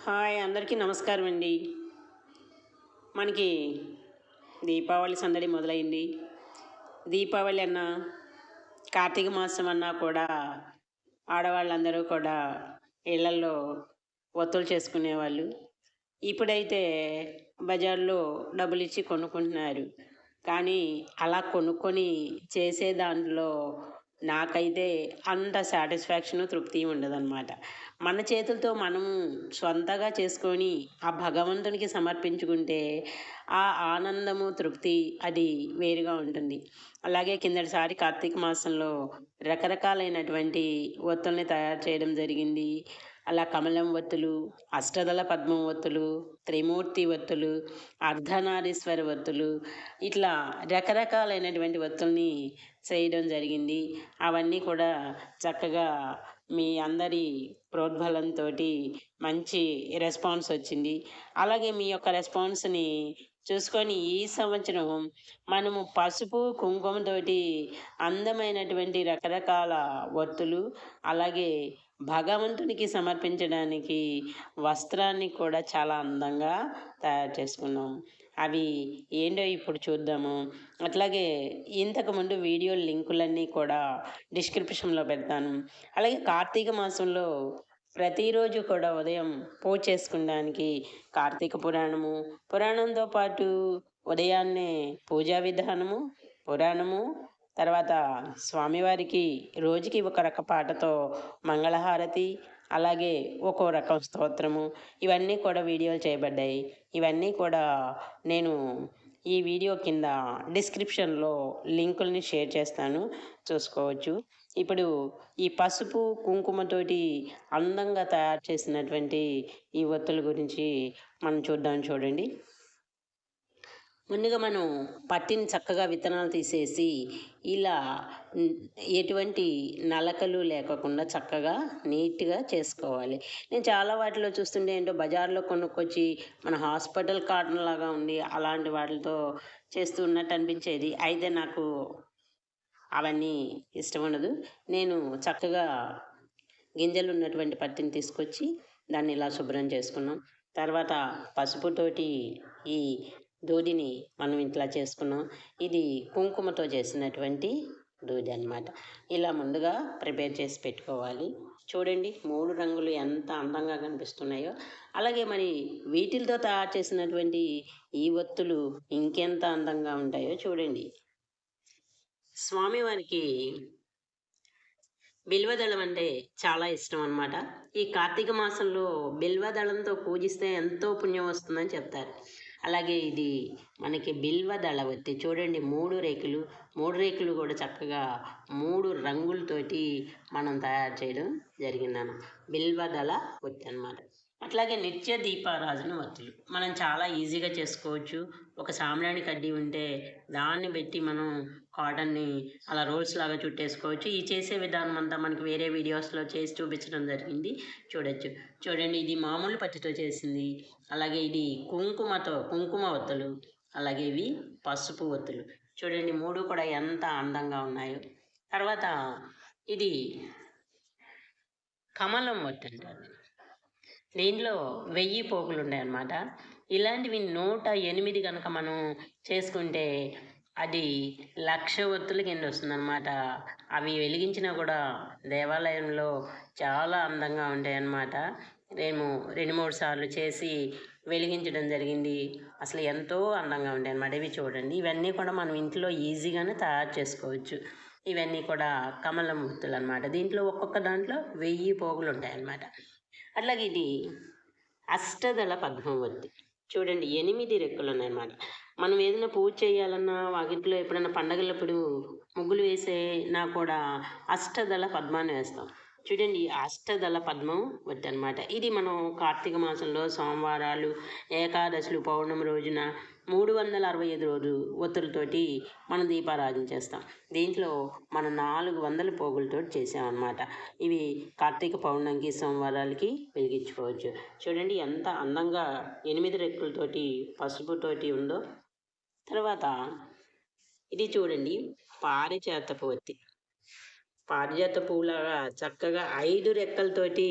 Hi అందరికీ నమస్కారం అండి. మనకి దీపావళి సందడి మొదలైంది. దీపావళి అన్నా కార్తీక మాసం అన్నా కూడా ఆడవాళ్ళందరూ కూడా ఇళ్లల్లో ఒత్తులు చేసుకునేవాళ్ళు. ఇప్పుడైతే బజార్లో డబ్బులు ఇచ్చి కొనుక్కుంటున్నారు. కానీ అలా కొనుక్కొని చేసే దాంట్లో నాకైతే అంత సాటిస్ఫాక్షను తృప్తి ఉండదన్నమాట. మన చేతులతో మనం స్వంతగా చేసుకొని ఆ భగవంతునికి సమర్పించుకుంటే ఆ ఆనందము తృప్తి అది వేరుగా ఉంటుంది. అలాగే కిందటిసారి కార్తీక మాసంలో రకరకాలైనటువంటి ఒత్తుల్ని తయారు చేయడం జరిగింది. అలా కమలం ఒత్తులు, అష్టదళ పద్మం ఒత్తులు, త్రిమూర్తి ఒత్తులు, అర్ధనారీశ్వర ఒత్తులు, ఇట్లా రకరకాలైనటువంటి ఒత్తుల్ని చేయడం జరిగింది. అవన్నీ కూడా చక్కగా మీ అందరి ప్రోద్బలంతో మంచి రెస్పాన్స్ వచ్చింది. అలాగే మీ యొక్క రెస్పాన్స్ని చూసుకొని ఈ సంవత్సరం మనము పసుపు కుంకుమతోటి అందమైనటువంటి రకరకాల ఒత్తులు, అలాగే భగవంతునికి సమర్పించడానికి వస్త్రాన్ని కూడా చాలా అందంగా తయారు చేసుకున్నాం. అవి ఏంటో ఇప్పుడు చూద్దాము. అట్లాగే ఇంతకుముందు వీడియో లింకులన్నీ కూడా డిస్క్రిప్షన్లో పెడతాను. అలాగే కార్తీక మాసంలో ప్రతిరోజు కూడా ఉదయం పూజ చేసుకోవడానికి కార్తీక పురాణంతో పాటు ఉదయాన్నే పూజా విధానము, పురాణము, తర్వాత స్వామివారికి రోజుకి ఒక రక పాటతో మంగళహారతి, అలాగే ఒక్కో రకం స్తోత్రము, ఇవన్నీ కూడా వీడియోలు చేయబడ్డాయి. ఇవన్నీ కూడా నేను ఈ వీడియో కింద డిస్క్రిప్షన్లో లింకుల్ని షేర్ చేస్తాను, చూసుకోవచ్చు. ఇప్పుడు ఈ పసుపు కుంకుమతోటి అందంగా తయారు చేసినటువంటి ఈ ఒత్తుల గురించి మనం చూడండి. ముందుగా మనం పత్తిని చక్కగా విత్తనాలు తీసేసి ఇలా ఎటువంటి నలకలు లేకుండా చక్కగా నీట్గా చేసుకోవాలి. నేను చాలా వాటిలో చూస్తుంటే ఏంటో బజార్లో కొనుక్కొచ్చి మన హాస్పిటల్ కాటన్ లాగా ఉండి అలాంటి వాటితో చేస్తూ ఉన్నట్టు అనిపించేది. అయితే నాకు అవన్నీ ఇష్టం ఉండదు. నేను చక్కగా గింజలు ఉన్నటువంటి పత్తిని తీసుకొచ్చి దాన్ని ఇలా శుభ్రం చేసుకున్నాం. తర్వాత పసుపుతోటి ఈ దూదిని మనం ఇట్లా చేసుకున్నాం. ఇది కుంకుమతో చేసినటువంటి దూది అన్నమాట. ఇలా ముందుగా ప్రిపేర్ చేసి పెట్టుకోవాలి. చూడండి 3 రంగులు ఎంత అందంగా కనిపిస్తున్నాయో. అలాగే మరి వీటితో తయారు చేసినటువంటి ఈ ఒత్తులు ఇంకెంత అందంగా ఉంటాయో చూడండి. స్వామివారికి బిల్వదళం అంటే చాలా ఇష్టం అన్నమాట. ఈ కార్తీక మాసంలో బిల్వదళంతో పూజిస్తే ఎంతో పుణ్యం వస్తుందని చెప్తారు. అలాగే ఇది మనకి బిల్వదళ ఒత్తి చూడండి, 3 రేకులు కూడా చక్కగా 3 రంగులతోటి మనం తయారు చేయడం జరిగిందన్న బిల్వదళ ఒత్తి అన్నమాట. అట్లాగే నిత్య దీపారాజన ఒత్తులు మనం చాలా ఈజీగా చేసుకోవచ్చు. ఒక సాంబ్రాణి కడ్డీ ఉంటే దాన్ని పెట్టి మనం కాటన్ని అలా రోల్స్ లాగా చుట్టేసుకోవచ్చు. ఈ చేసే విధానం అంతా మనకి వేరే వీడియోస్లో చేసి చూపించడం జరిగింది, చూడండి. ఇది మామూలు పత్తితో చేసింది. అలాగే ఇది కుంకుమ ఒత్తులు, అలాగే ఇవి పసుపు ఒత్తులు. చూడండి 3 కూడా ఎంత అందంగా ఉన్నాయో. తర్వాత ఇది కమలం ఒత్తి అంటారు. దీంట్లో 1000 పోగులు ఉన్నాయన్నమాట. ఇలాంటివి 108 కనుక మనం చేసుకుంటే అది 1,00,000 ఒత్తుల కింద వస్తుందన్నమాట. అవి వెలిగించినా కూడా దేవాలయంలో చాలా అందంగా ఉంటాయి అన్నమాట. మేము 2-3 సార్లు చేసి వెలిగించడం జరిగింది. అసలు ఎంతో అందంగా ఉంటాయి అన్నమాట. ఇవి చూడండి, ఇవన్నీ కూడా మనం ఇంట్లో ఈజీగానే తయారు చేసుకోవచ్చు. ఇవన్నీ కూడా కమలం ఒత్తులు అన్నమాట. దీంట్లో ఒక్కొక్క దాంట్లో 1000 పోగులు ఉంటాయన్నమాట. అట్లాగే ఇది అష్టదళ పద్మం ఒత్తి. చూడండి 8 రెక్కలు ఉన్నాయన్నమాట. మనం ఏదైనా పూజ చేయాలన్నా వాకిట్లో ఎప్పుడైనా పండగలప్పుడు ముగ్గులు వేసేనా కూడా అష్టదళ పద్మాన్ని వేస్తాం. చూడండి అష్టదళ పద్మం ఒత్తి అన్నమాట. ఇది మనం కార్తీక మాసంలో సోమవారాలు, ఏకాదశులు, పౌర్ణమి రోజున 365 ఒత్తులతోటి మనం దీపారాధన చేస్తాం. దీంట్లో మనం 400 పోగులతో చేసామన్నమాట. ఇవి కార్తీక పౌర్ణమికి, సోమవారాలకి వెలిగించుకోవచ్చు. చూడండి ఎంత అందంగా 8 రెక్కలతోటి పసుపుతోటి ఉందో. తర్వాత ఇది చూడండి పారిజాతపు ఒత్తి. పారిజాత పువ్వులాగా చక్కగా 5 రెక్కలతోటి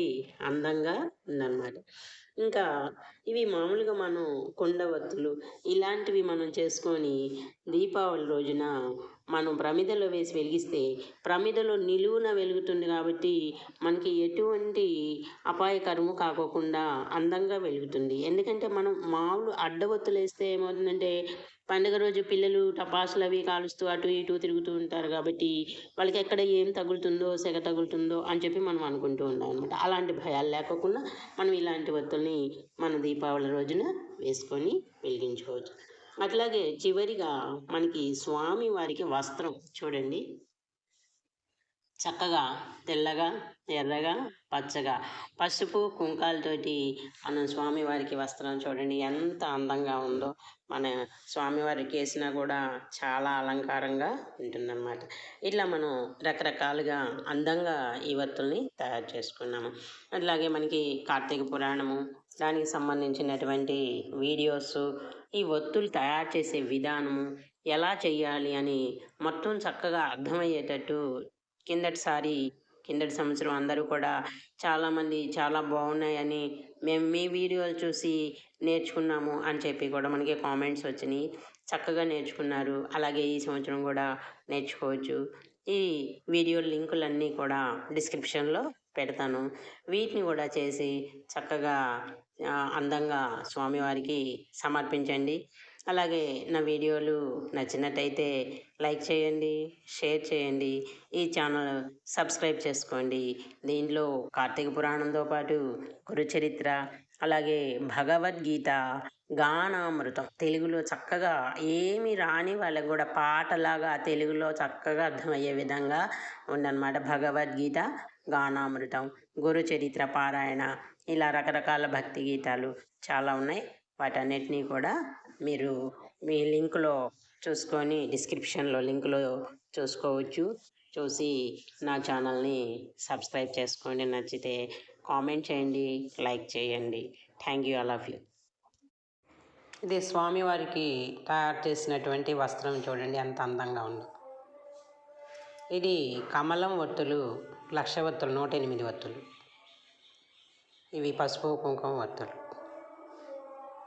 అందంగా ఉందన్నమాట. ఇంకా ఇవి మామూలుగా మనం కుండ ఒత్తులు ఇలాంటివి మనం చేసుకొని దీపావళి రోజున మనం ప్రమిదలో వేసి వెలిగిస్తే ప్రమిదలో నిలువున వెలుగుతుంది కాబట్టి మనకి ఎటువంటి అపాయకరము కాకోకుండా అందంగా వెలుగుతుంది. ఎందుకంటే మనం మామూలు అడ్డవత్తులు వేస్తే ఏమవుతుందంటే పండుగ రోజు పిల్లలు టపాసులు అవి కాలుస్తూ అటు ఇటు తిరుగుతూ ఉంటారు కాబట్టి వాళ్ళకి ఎక్కడ ఏం తగులుతుందో సెగ తగులుతుందో అని చెప్పి మనం అనుకుంటూ ఉంటాం అనమాట. అలాంటి భయాలు లేకోకుండా మనం ఇలాంటి ఒత్తుల్ని మన దీపావళి రోజున వేసుకొని వెలిగించుకోవచ్చు. అట్లాగే చివరిగా మనకి స్వామి వారికి వస్త్రం చూడండి, చక్కగా తెల్లగా, ఎర్రగా, పచ్చగా, పసుపు కుంకాలతోటి మనం స్వామివారికి వస్త్రం చూడండి ఎంత అందంగా ఉందో. మన స్వామివారికి వేసినా కూడా చాలా అలంకారంగా ఉంటుందన్నమాట. ఇట్లా మనం రకరకాలుగా అందంగా ఈ వత్తుల్ని తయారు చేసుకున్నాము. అట్లాగే మనకి కార్తీక పురాణము, దానికి సంబంధించినటువంటి వీడియోస్, ఈ ఒత్తులు తయారు చేసే విధానము ఎలా చేయాలి అని మొత్తం చక్కగా అర్థమయ్యేటట్టు కిందటి సంవత్సరం అందరూ కూడా చాలామంది చాలా బాగున్నాయని, మేము మీ వీడియోలు చూసి నేర్చుకున్నాము అని చెప్పి కూడా మనకి కామెంట్స్ వచ్చినాయి. చక్కగా నేర్చుకున్నారు. అలాగే ఈ సంవత్సరం కూడా నేర్చుకోవచ్చు. ఈ వీడియో లింకులన్నీ కూడా డిస్క్రిప్షన్లో పెడతాను. వీటిని కూడా చేసి చక్కగా అందంగా స్వామివారికి సమర్పించండి. అలాగే నా వీడియోలు నచ్చినట్టయితే లైక్ చేయండి, షేర్ చేయండి, ఈ ఛానల్ సబ్స్క్రైబ్ చేసుకోండి. దీంట్లో కార్తీక పురాణంతో పాటు గురుచరిత్ర, అలాగే భగవద్గీత గానామృతం తెలుగులో చక్కగా ఏమి రాని వాళ్ళకు కూడా పాటలాగా తెలుగులో చక్కగా అర్థమయ్యే విధంగా ఉందన్నమాట. భగవద్గీత గానామృతం, గురుచరిత్ర పారాయణ, ఇలా రకరకాల భక్తి గీతాలు చాలా ఉన్నాయి. వాటన్నిటినీ కూడా మీరు మీ లింకులో చూసుకొని డిస్క్రిప్షన్లో లింకులో చూసుకోవచ్చు. చూసి నా ఛానల్ని సబ్స్క్రైబ్ చేసుకోండి. నచ్చితే కామెంట్ చేయండి, లైక్ చేయండి. Thank you all of you. ఇది స్వామివారికి తయారు చేసినటువంటి వస్త్రం చూడండి ఎంత అందంగా ఉందో. ఇది కమలం ఒత్తులు, 1,00,000 ఒత్తులు, 108 ఒత్తులు. ఇవి పసుపు కుంకుమ ఒత్తులు.